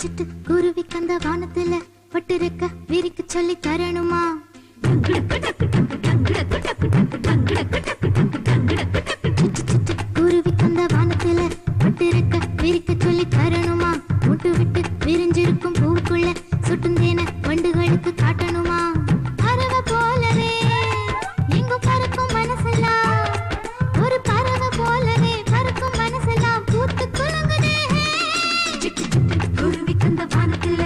சிட்டு குருவி கந்த வானத்துல பட்டிருக்க விரிக்க சொல்லி தரணுமா? குருவி கந்த வானத்துல பட்டிருக்க விரிக்க சொல்லி தரணுமா? முட்டு விட்டு விரிஞ்சிருக்கும் பூக்குள்ள சுட்டும் தேன வண்டுகளுக்கு காட்டணுமா? பறவை போலவே எங்கும் பறக்கும் மனசெல்லாம், ஒரு பறவை போலவே பறக்கும் மனசெல்லாம் பூத்து குலுங்குதே. குருவி கந்த வானத்துல